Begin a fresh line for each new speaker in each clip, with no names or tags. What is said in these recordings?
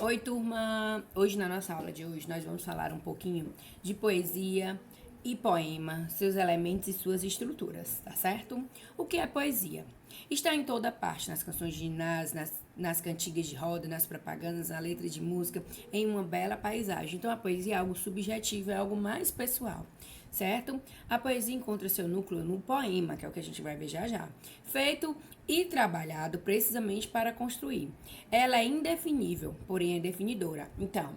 Oi, turma! Hoje, na nossa aula de hoje, nós vamos falar um pouquinho de poesia e poema, seus elementos e suas estruturas, tá certo? O que é poesia? Está em toda parte, nas canções de ginásio, nas cantigas de roda, nas propagandas, na letra de música, em uma bela paisagem. Então, a poesia é algo subjetivo, é algo mais pessoal, certo? A poesia encontra seu núcleo no poema, que é o que a gente vai ver já já, feito e trabalhado precisamente para construir. Ela é indefinível, porém é definidora. Então,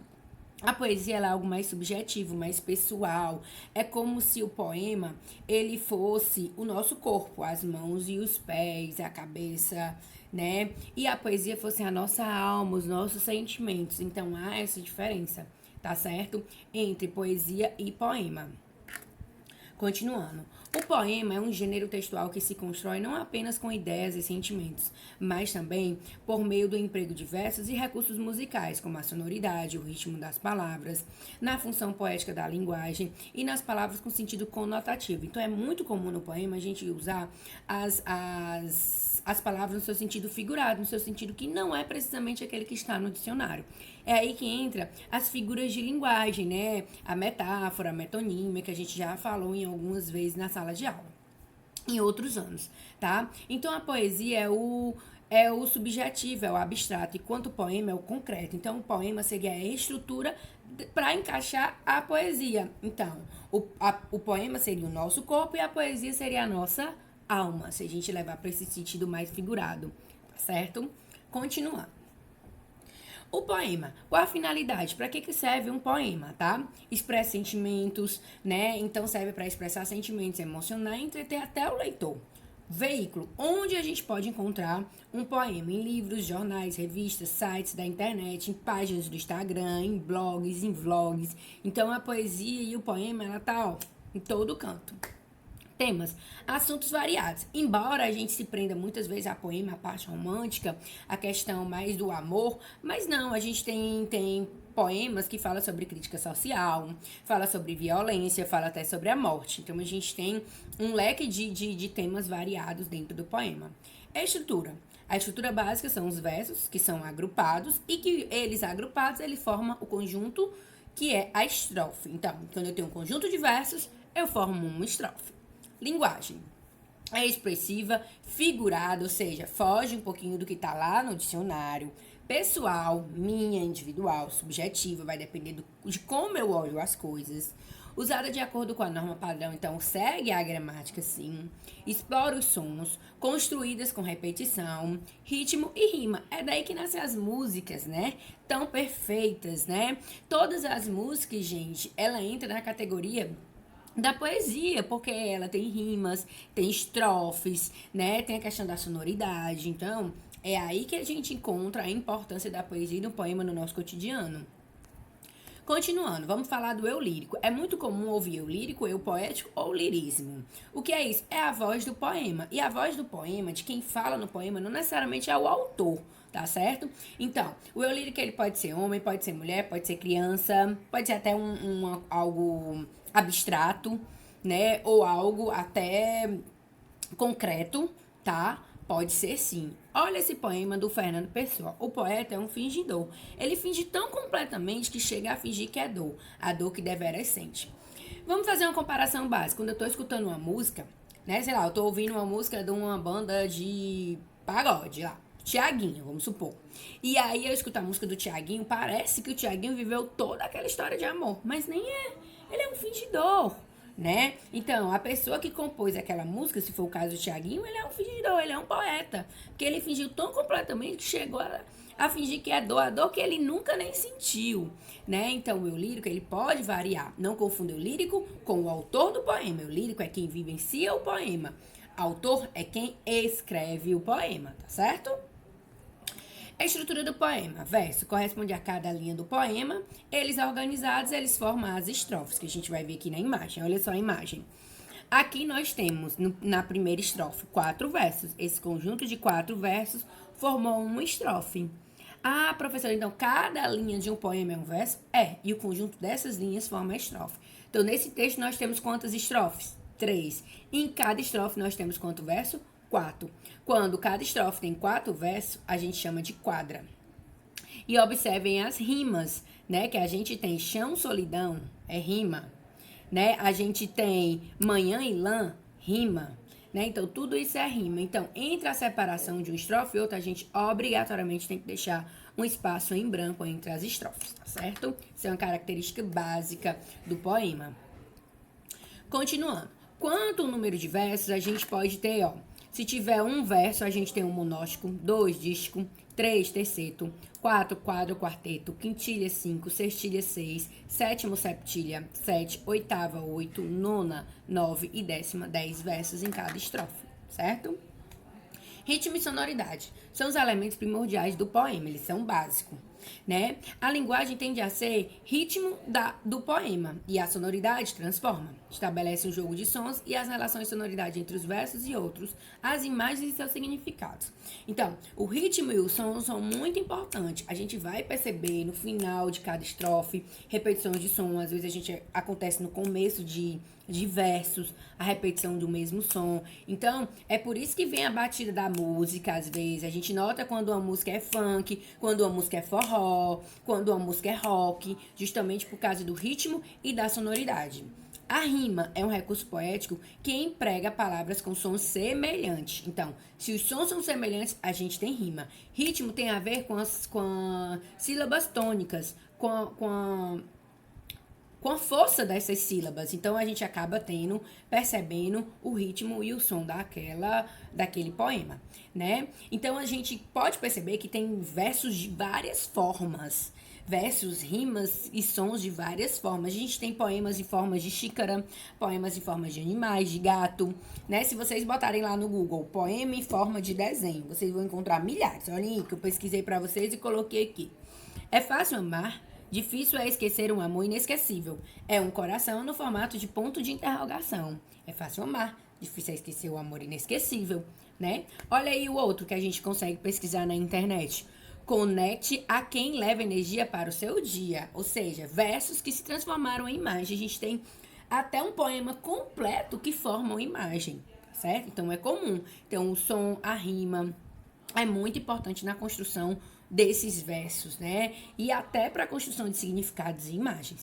a poesia é algo mais subjetivo, mais pessoal. É como se o poema ele fosse o nosso corpo, as mãos e os pés, a cabeça, né? E a poesia fosse a nossa alma, os nossos sentimentos. Então há essa diferença, tá certo? Entre poesia e poema. Continuando. O poema é um gênero textual que se constrói não apenas com ideias e sentimentos, mas também por meio do emprego de versos e recursos musicais, como a sonoridade, o ritmo das palavras, na função poética da linguagem e nas palavras com sentido conotativo. Então, é muito comum no poema a gente usar as palavras no seu sentido figurado, no seu sentido que não é precisamente aquele que está no dicionário. É aí que entra as figuras de linguagem, né? A metáfora, a metonímia, que a gente já falou em algumas vezes na sala de aula, em outros anos, tá? Então, a poesia é o subjetivo, é o abstrato, enquanto o poema é o concreto. Então, o poema seria a estrutura para encaixar a poesia. Então, o poema seria o nosso corpo e a poesia seria a nossa alma, se a gente levar para esse sentido mais figurado, tá certo? Continuando. O poema, qual a finalidade? Para que serve um poema, tá? Expressa sentimentos, né? Então serve para expressar sentimentos, emocionar e entreter até o leitor. Veículo, onde a gente pode encontrar um poema em livros, jornais, revistas, sites da internet, em páginas do Instagram, em blogs, em vlogs. Então a poesia e o poema, ela tá, ó, em todo canto. Temas, assuntos variados. Embora a gente se prenda muitas vezes a poema, a parte romântica, a questão mais do amor, mas não, a gente tem poemas que falam sobre crítica social, fala sobre violência, fala até sobre a morte. Então a gente tem um leque de temas variados dentro do poema. A estrutura. A estrutura básica são os versos, que são agrupados, e que eles agrupados, eles formam o conjunto que é a estrofe. Então, quando eu tenho um conjunto de versos, eu formo uma estrofe. Linguagem. É expressiva, figurada, ou seja, foge um pouquinho do que está lá no dicionário. Pessoal, minha, individual, subjetiva, vai depender de como eu olho as coisas. Usada de acordo com a norma padrão, então segue a gramática, sim. Explora os sons, construídas com repetição, ritmo e rima. É daí que nascem as músicas, né? Tão perfeitas, né? Todas as músicas, gente, ela entra na categoria da poesia, porque ela tem rimas, tem estrofes, né? Tem a questão da sonoridade. Então, é aí que a gente encontra a importância da poesia e do poema no nosso cotidiano. Continuando, vamos falar do eu lírico. É muito comum ouvir eu lírico, eu poético ou lirismo. O que é isso? É a voz do poema. E a voz do poema, de quem fala no poema, não necessariamente é o autor, tá certo? Então, o eu lírico ele pode ser homem, pode ser mulher, pode ser criança, pode ser até algo abstrato, né? Ou algo até concreto, tá? Pode ser sim. Olha esse poema do Fernando Pessoa. O poeta é um fingidor. Ele finge tão completamente que chega a fingir que é dor, a dor que deveras sente. Vamos fazer uma comparação básica. Quando eu tô escutando uma música, né? Sei lá, eu tô ouvindo uma música de uma banda de pagode lá. Tiaguinho, vamos supor. E aí eu escuto a música do Tiaguinho, parece que o Tiaguinho viveu toda aquela história de amor, mas nem é. Ele é um fingidor, né? Então, a pessoa que compôs aquela música, se for o caso do Tiaguinho, ele é um fingidor, ele é um poeta. Porque ele fingiu tão completamente que chegou a fingir que é dor, a dor que ele nunca nem sentiu, né? Então, o eu lírico, ele pode variar. Não confunda o lírico com o autor do poema. O lírico é quem vivencia o poema. Autor é quem escreve o poema, tá certo? A estrutura do poema, verso, corresponde a cada linha do poema. Eles organizados, eles formam as estrofes, que a gente vai ver aqui na imagem. Olha só a imagem. Aqui nós temos, na primeira estrofe, 4 versos. Esse conjunto de 4 versos formou uma estrofe. Ah, professora, então cada linha de um poema é um verso? É, e o conjunto dessas linhas forma a estrofe. Então, nesse texto, nós temos quantas estrofes? 3. Em cada estrofe, nós temos quanto verso? 4. Quando cada estrofe tem 4 versos, a gente chama de quadra. E observem as rimas, né? Que a gente tem chão, solidão, é rima, né? A gente tem manhã e lã, rima, né? Então, tudo isso é rima. Então, entre a separação de uma estrofe e outra, a gente obrigatoriamente tem que deixar um espaço em branco entre as estrofes, tá certo? Isso é uma característica básica do poema. Continuando. Quanto ao número de versos, a gente pode ter, ó, se tiver um verso, a gente tem um monóstico, 2 dístico, 3 terceto, 4 quadro quarteto, quintilha 5, sextilha 6, sétimo septilha 7, oitava 8, nona 9 e décima 10 versos em cada estrofe, certo? Ritmo e sonoridade são os elementos primordiais do poema, eles são básicos, né? A linguagem tende a ser ritmo do poema e a sonoridade transforma. Estabelece um jogo de sons e as relações de sonoridade entre os versos e outros, as imagens e seus significados. Então, o ritmo e o som são muito importantes. A gente vai perceber no final de cada estrofe repetições de som, às vezes acontece no começo de versos, a repetição do mesmo som. Então, é por isso que vem a batida da música, às vezes. A gente nota quando uma música é funk, quando uma música é forró, quando uma música é rock, justamente por causa do ritmo e da sonoridade. A rima é um recurso poético que emprega palavras com sons semelhantes. Então, se os sons são semelhantes, a gente tem rima. Ritmo tem a ver com as sílabas tônicas, com a força dessas sílabas. Então, a gente acaba percebendo o ritmo e o som daquele poema, né? Então, a gente pode perceber que tem versos de várias formas. Versos, rimas e sons de várias formas. A gente tem poemas em formas de xícara, poemas em formas de animais, de gato, né? Se vocês botarem lá no Google, poema em forma de desenho, vocês vão encontrar milhares. Olhem aí que eu pesquisei para vocês e coloquei aqui. É fácil amar, difícil é esquecer um amor inesquecível. É um coração no formato de ponto de interrogação. É fácil amar, difícil é esquecer o amor inesquecível, né? Olha aí o outro que a gente consegue pesquisar na internet. Conecte a quem leva energia para o seu dia. Ou seja, versos que se transformaram em imagem. A gente tem até um poema completo que forma uma imagem, certo? Então, é comum. Então, o som, a rima, é muito importante na construção desses versos, né? E até para a construção de significados e imagens.